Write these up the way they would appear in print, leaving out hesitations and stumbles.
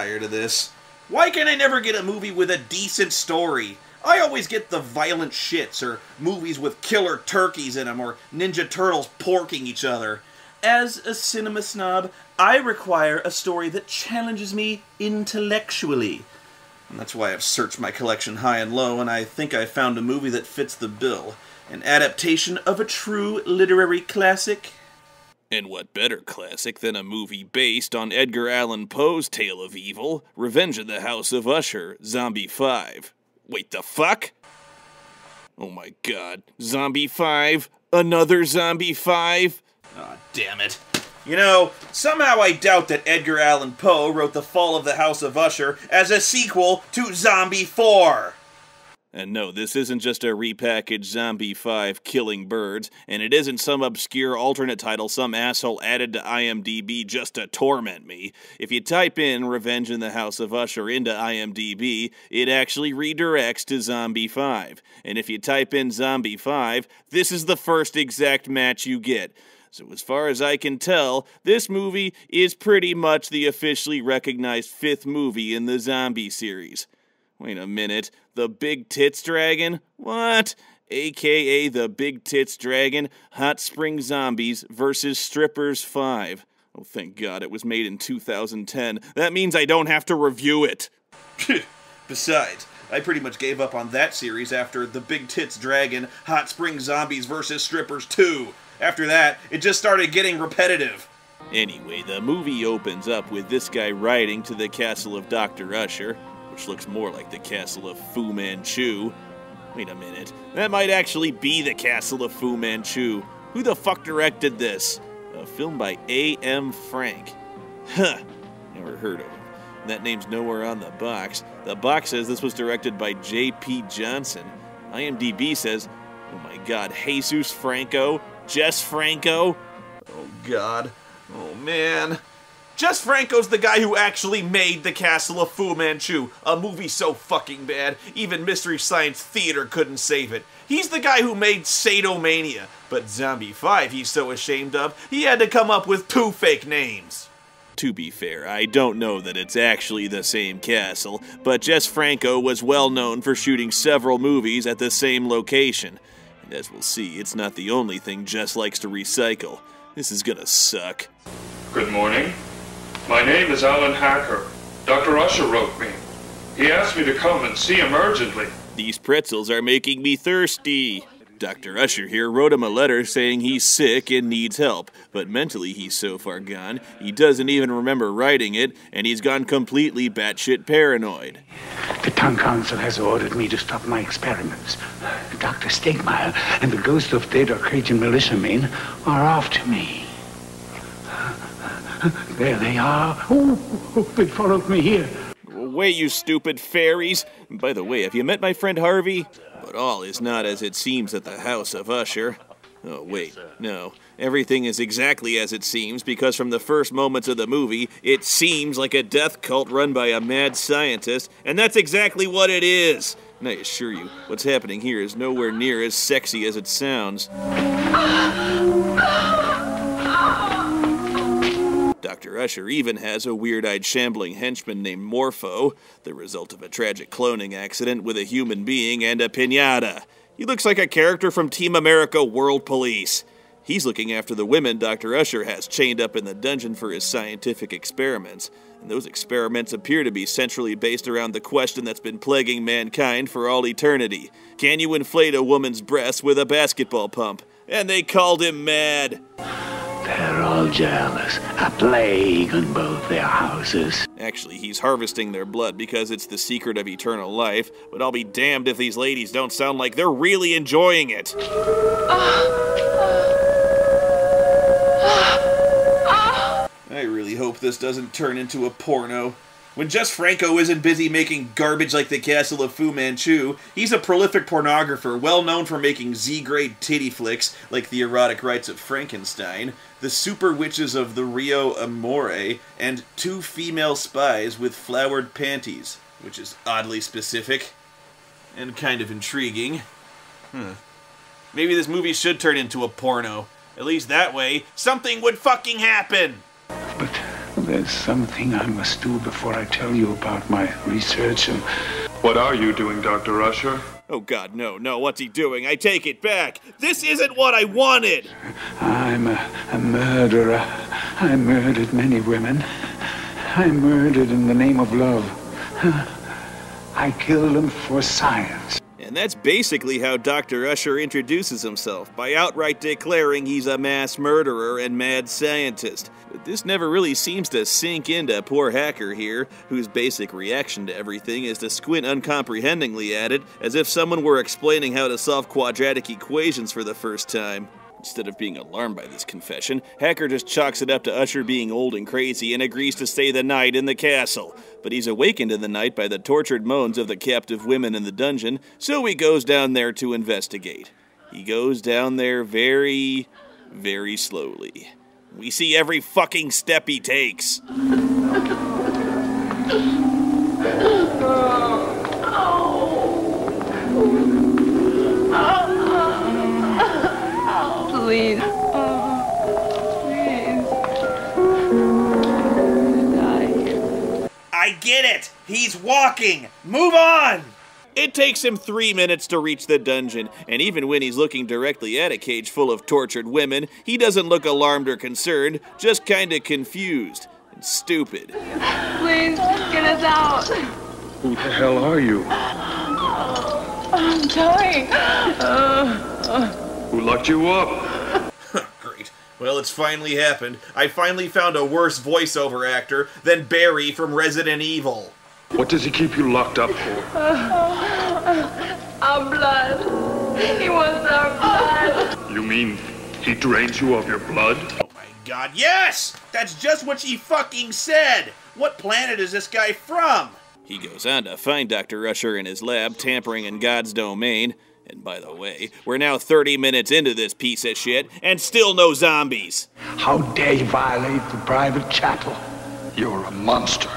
tired of this. Why can I never get a movie with a decent story? I always get the violent shits, or movies with killer turkeys in them, or Ninja Turtles porking each other. As a cinema snob, I require a story that challenges me intellectually. And that's why I've searched my collection high and low, and I think I found a movie that fits the bill. An adaptation of a true literary classic. And what better classic than a movie based on Edgar Allan Poe's tale of evil, Revenge of the House of Usher, Zombie 5. Wait, the fuck? Oh my god. Zombie 5? Another Zombie 5? Aw, damn it. You know, somehow I doubt that Edgar Allan Poe wrote The Fall of the House of Usher as a sequel to Zombie 4. And no, this isn't just a repackaged Zombie 5 killing birds, and it isn't some obscure alternate title some asshole added to IMDb just to torment me. If you type in Revenge in the House of Usher into IMDb, it actually redirects to Zombie 5. And if you type in Zombie 5, this is the first exact match you get. So as far as I can tell, this movie is pretty much the officially recognized 5th movie in the zombie series. Wait a minute, the Big Tits Dragon? What? AKA the Big Tits Dragon, Hot Spring Zombies versus Strippers 5. Oh, thank God it was made in 2010. That means I don't have to review it. Besides, I pretty much gave up on that series after the Big Tits Dragon, Hot Spring Zombies versus Strippers 2. After that, it just started getting repetitive. Anyway, the movie opens up with this guy riding to the castle of Dr. Usher, which looks more like the castle of Fu Manchu. Wait a minute, that might actually be the castle of Fu Manchu. Who the fuck directed this? A film by A.M. Frank. Huh, never heard of him. That name's nowhere on the box. The box says this was directed by J.P. Johnson. IMDb says, oh my god, Jesus Franco? Jess Franco? Oh god. Oh man. Jess Franco's the guy who actually made The Castle of Fu Manchu, a movie so fucking bad, even Mystery Science Theater couldn't save it. He's the guy who made Sadomania, but Zombie 5 he's so ashamed of, he had to come up with 2 fake names. To be fair, I don't know that it's actually the same castle, but Jess Franco was well known for shooting several movies at the same location. And as we'll see, it's not the only thing Jess likes to recycle. This is gonna suck. Good morning. My name is Alan Hacker. Dr. Usher wrote me. He asked me to come and see him urgently. These pretzels are making me thirsty. Dr. Usher here wrote him a letter saying he's sick and needs help, but mentally he's so far gone, he doesn't even remember writing it, and he's gone completely batshit paranoid. The town council has ordered me to stop my experiments. Dr. Stegmeyer and the ghost of Theodore Cajun militiamen are after me. There they are. Oh, they followed me here. Wait, you stupid fairies. And by the way, have you met my friend Harvey? But all is not as it seems at the House of Usher. Oh, wait, no. Everything is exactly as it seems, because from the first moments of the movie, it seems like a death cult run by a mad scientist, and that's exactly what it is. And I assure you, what's happening here is nowhere near as sexy as it sounds. Dr. Usher even has a weird-eyed shambling henchman named Morpho, the result of a tragic cloning accident with a human being and a piñata. He looks like a character from Team America World Police. He's looking after the women Dr. Usher has chained up in the dungeon for his scientific experiments, and those experiments appear to be centrally based around the question that's been plaguing mankind for all eternity. Can you inflate a woman's breasts with a basketball pump? And they called him mad. They're all jealous. A plague on both their houses. Actually, he's harvesting their blood because it's the secret of eternal life, but I'll be damned if these ladies don't sound like they're really enjoying it. I really hope this doesn't turn into a porno. When Jess Franco isn't busy making garbage like The Castle of Fu Manchu, he's a prolific pornographer well known for making Z-grade titty flicks like The Erotic Rites of Frankenstein, The Super Witches of the Rio Amore, and 2 Female Spies with Flowered Panties, which is oddly specific and kind of intriguing. Maybe this movie should turn into a porno. At least that way, something would fucking happen! But there's something I must do before I tell you about my research and... What are you doing, Dr. Usher? Oh God, no, what's he doing? I take it back. This isn't what I wanted! I'm a murderer. I murdered many women. I murdered in the name of love. I killed them for science. And that's basically how Dr. Usher introduces himself, by outright declaring he's a mass murderer and mad scientist. But this never really seems to sink into poor Hacker here, whose basic reaction to everything is to squint uncomprehendingly at it, as if someone were explaining how to solve quadratic equations for the first time. Instead of being alarmed by this confession, Hacker just chalks it up to Usher being old and crazy and agrees to stay the night in the castle. But he's awakened in the night by the tortured moans of the captive women in the dungeon, so he goes down there to investigate. He goes down there very, very slowly. We see every fucking step he takes. Please. I get it! He's walking! Move on! It takes him 3 minutes to reach the dungeon, and even when he's looking directly at a cage full of tortured women, he doesn't look alarmed or concerned, just kinda confused and stupid. Please, get us out. Who the hell are you? I'm dying. Who locked you up? Great. Well, it's finally happened. I finally found a worse voiceover actor than Barry from Resident Evil. What does he keep you locked up for? Our blood. He wants our blood. You mean he drains you of your blood? Oh my god, yes! That's just what she fucking said! What planet is this guy from? He goes on to find Dr. Usher in his lab, tampering in God's domain. And by the way, we're now 30 minutes into this piece of shit, and still no zombies. How dare you violate the private chapel? You're a monster.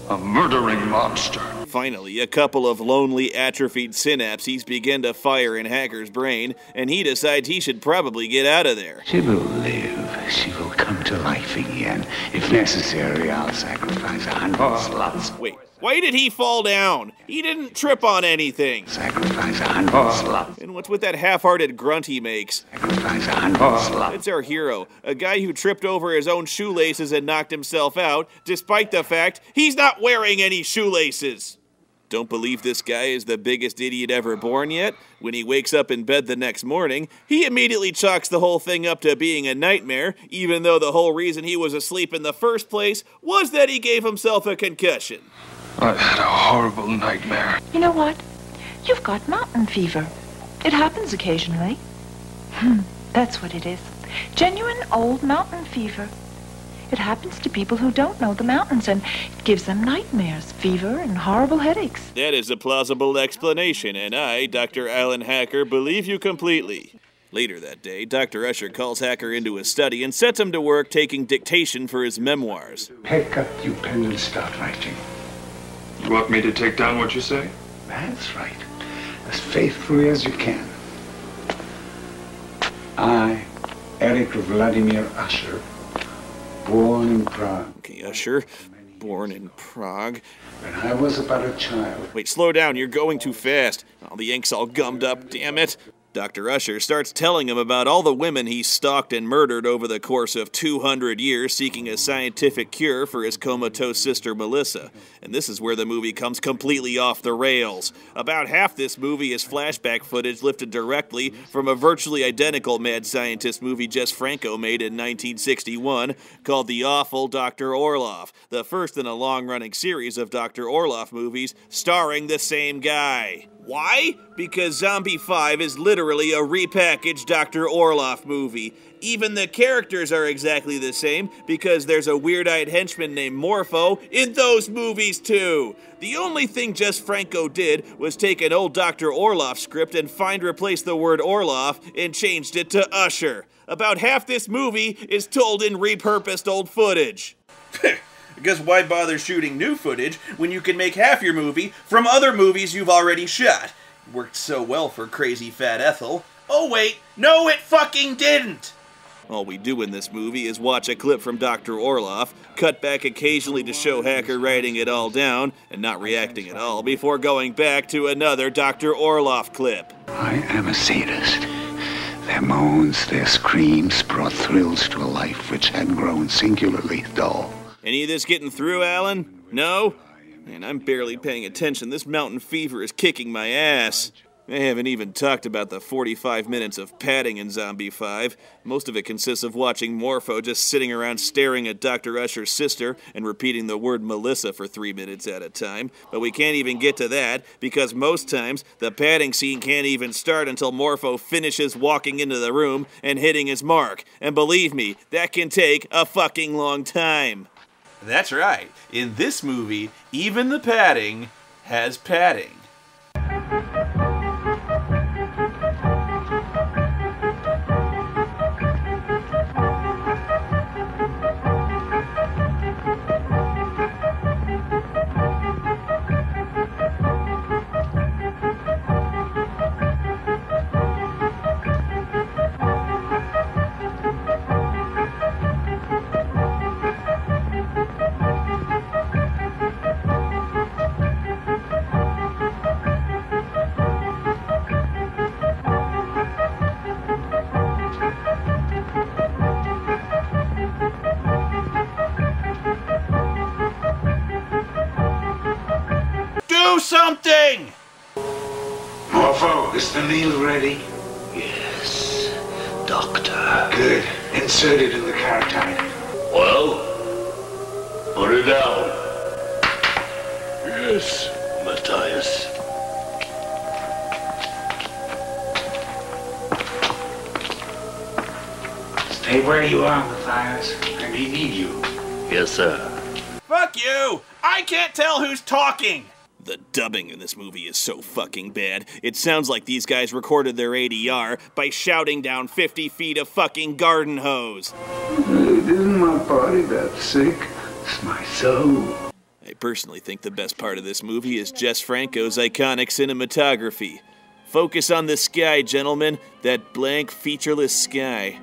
A murdering monster. Finally, a couple of lonely, atrophied synapses begin to fire in Hacker's brain, and he decides he should probably get out of there. She will live. She will come to life again. If necessary, I'll sacrifice 100 slots. Wait, why did he fall down? He didn't trip on anything. Sacrifice 100 slots. And what's with that half-hearted grunt he makes? Sacrifice 100 slots. It's our hero, a guy who tripped over his own shoelaces and knocked himself out, despite the fact he's not wearing any shoelaces. Don't believe this guy is the biggest idiot ever born yet? When he wakes up in bed the next morning, he immediately chalks the whole thing up to being a nightmare, even though the whole reason he was asleep in the first place was that he gave himself a concussion. I had a horrible nightmare. You know what? You've got mountain fever. It happens occasionally. That's what it is. Genuine old mountain fever. It happens to people who don't know the mountains, and it gives them nightmares, fever, and horrible headaches. That is a plausible explanation, and I, Dr. Alan Hacker, believe you completely. Later that day, Dr. Usher calls Hacker into his study and sets him to work taking dictation for his memoirs. Pick up your pen and start writing. You want me to take down what you say? That's right. As faithfully as you can. I, Eric Vladimir Usher, born in Prague. Okay, Usher, born in Prague. When I was about a child. Wait, slow down, you're going too fast. Oh, the ink's all gummed up, damn it. Dr. Usher starts telling him about all the women he stalked and murdered over the course of 200 years seeking a scientific cure for his comatose sister Melissa. And this is where the movie comes completely off the rails. About half this movie is flashback footage lifted directly from a virtually identical mad scientist movie Jess Franco made in 1961 called The Awful Dr. Orloff, the first in a long-running series of Dr. Orloff movies starring the same guy. Why? Because Zombie 5 is literally a repackaged Dr. Orloff movie. Even the characters are exactly the same because there's a weird-eyed henchman named Morpho in those movies too. The only thing Jess Franco did was take an old Dr. Orloff script and replace the word Orloff and changed it to Usher. About half this movie is told in repurposed old footage. Because why bother shooting new footage when you can make half your movie from other movies you've already shot? Worked so well for Crazy Fat Ethel. Oh wait, no it fucking didn't! All we do in this movie is watch a clip from Dr. Orloff, cut back occasionally to show Hacker writing it all down and not reacting at all before going back to another Dr. Orloff clip. I am a sadist. Their moans, their screams brought thrills to a life which had grown singularly dull. Any of this getting through, Alan? No? Man, I'm barely paying attention. This mountain fever is kicking my ass. I haven't even talked about the 45 minutes of padding in Zombie 5. Most of it consists of watching Morpho just sitting around staring at Dr. Usher's sister and repeating the word Melissa for 3 minutes at a time. But we can't even get to that because most times the padding scene can't even start until Morpho finishes walking into the room and hitting his mark. And believe me, that can take a fucking long time. That's right. In this movie, even the padding has padding. Do something! Morpho, is the meal ready? Yes, Doctor. Good. Insert it in the carotid. Well, put it down. Yes, Matthias. Stay where you are, Matthias. I may need you. Yes, sir. Fuck you! I can't tell who's talking! The dubbing in this movie is so fucking bad. It sounds like these guys recorded their ADR by shouting down 50 feet of fucking garden hose. It isn't my body that's sick. It's my soul. I personally think the best part of this movie is Jess Franco's iconic cinematography. Focus on the sky, gentlemen. That blank, featureless sky.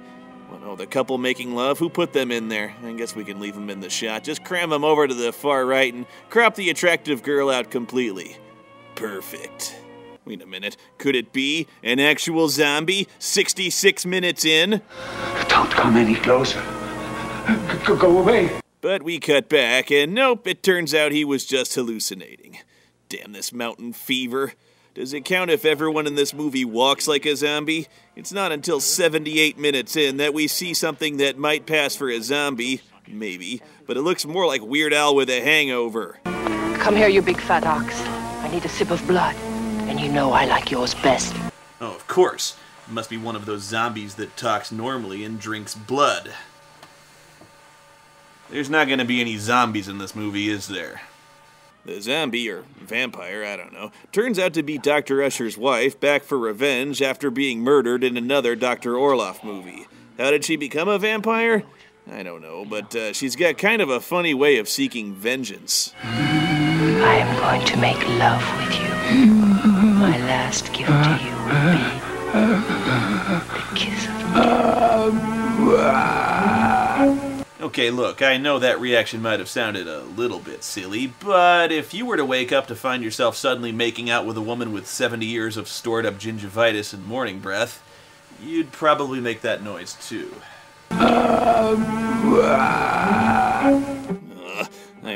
Well, no, the couple making love, who put them in there? I guess we can leave them in the shot. Just cram them over to the far right and crop the attractive girl out completely. Perfect. Wait a minute. Could it be an actual zombie 66 minutes in? Don't come any closer. Go away. But we cut back, and nope, it turns out he was just hallucinating. Damn this mountain fever. Does it count if everyone in this movie walks like a zombie? It's not until 78 minutes in that we see something that might pass for a zombie, maybe, but it looks more like Weird Al with a hangover. Come here, you big fat ox. I need a sip of blood, and you know I like yours best. Oh, of course. It must be one of those zombies that talks normally and drinks blood. There's not going to be any zombies in this movie, is there? The zombie, or vampire, I don't know, turns out to be Dr. Usher's wife, back for revenge after being murdered in another Dr. Orloff movie. How did she become a vampire? I don't know, but she's got kind of a funny way of seeking vengeance. I am going to make love with you. My last gift to you will be the kiss of death. Okay, look, I know that reaction might have sounded a little bit silly, but if you were to wake up to find yourself suddenly making out with a woman with 70 years of stored-up gingivitis and morning breath, you'd probably make that noise too. I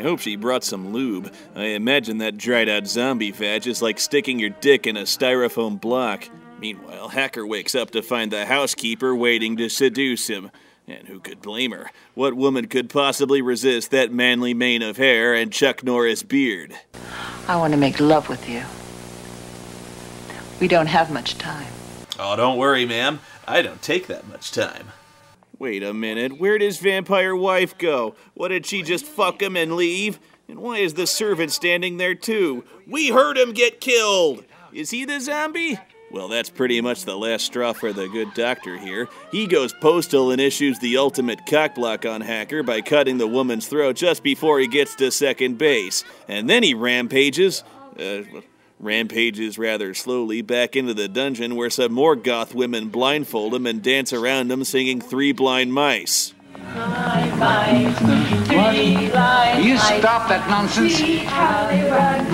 hope she brought some lube. I imagine that dried-out zombie fat is like sticking your dick in a styrofoam block. Meanwhile, Hacker wakes up to find the housekeeper waiting to seduce him. And who could blame her? What woman could possibly resist that manly mane of hair and Chuck Norris beard? I want to make love with you. We don't have much time. Oh, don't worry, ma'am. I don't take that much time. Wait a minute, where'd his vampire wife go? What, did she just fuck him and leave? And why is the servant standing there too? We heard him get killed! Is he the zombie? Well, that's pretty much the last straw for the good doctor here. He goes postal and issues the ultimate cockblock on Hacker by cutting the woman's throat just before he gets to second base. And then he rampages. rampages rather slowly back into the dungeon where some more goth women blindfold him and dance around him singing Three Blind Mice. What? You stop that nonsense.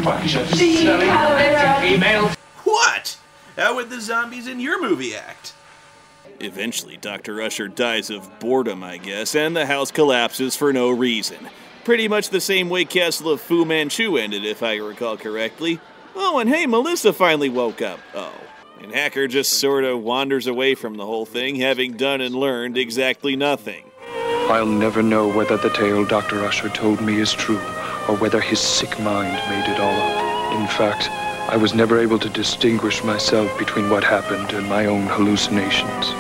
Bunch of silly females. What? How would the zombies in your movie act? Eventually, Dr. Usher dies of boredom, I guess, and the house collapses for no reason. Pretty much the same way Castle of Fu Manchu ended, if I recall correctly. Oh, and hey, Melissa finally woke up. Oh. And Hacker just sort of wanders away from the whole thing, having done and learned exactly nothing. I'll never know whether the tale Dr. Usher told me is true, or whether his sick mind made it all up. In fact, I was never able to distinguish myself between what happened and my own hallucinations.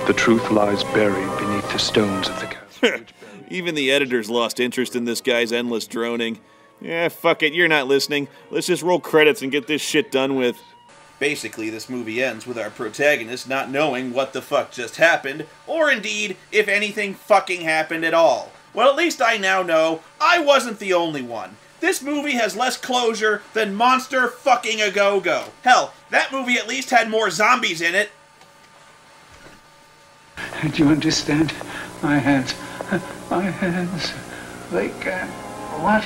The truth lies buried beneath the stones of the castle. Even the editors lost interest in this guy's endless droning. Yeah, fuck it, you're not listening. Let's just roll credits and get this shit done with. Basically, this movie ends with our protagonist not knowing what the fuck just happened, or indeed, if anything fucking happened at all. Well, at least I now know I wasn't the only one. This movie has less closure than Monster fucking A Go-Go. Hell, that movie at least had more zombies in it. Do you understand? My hands, they can... What?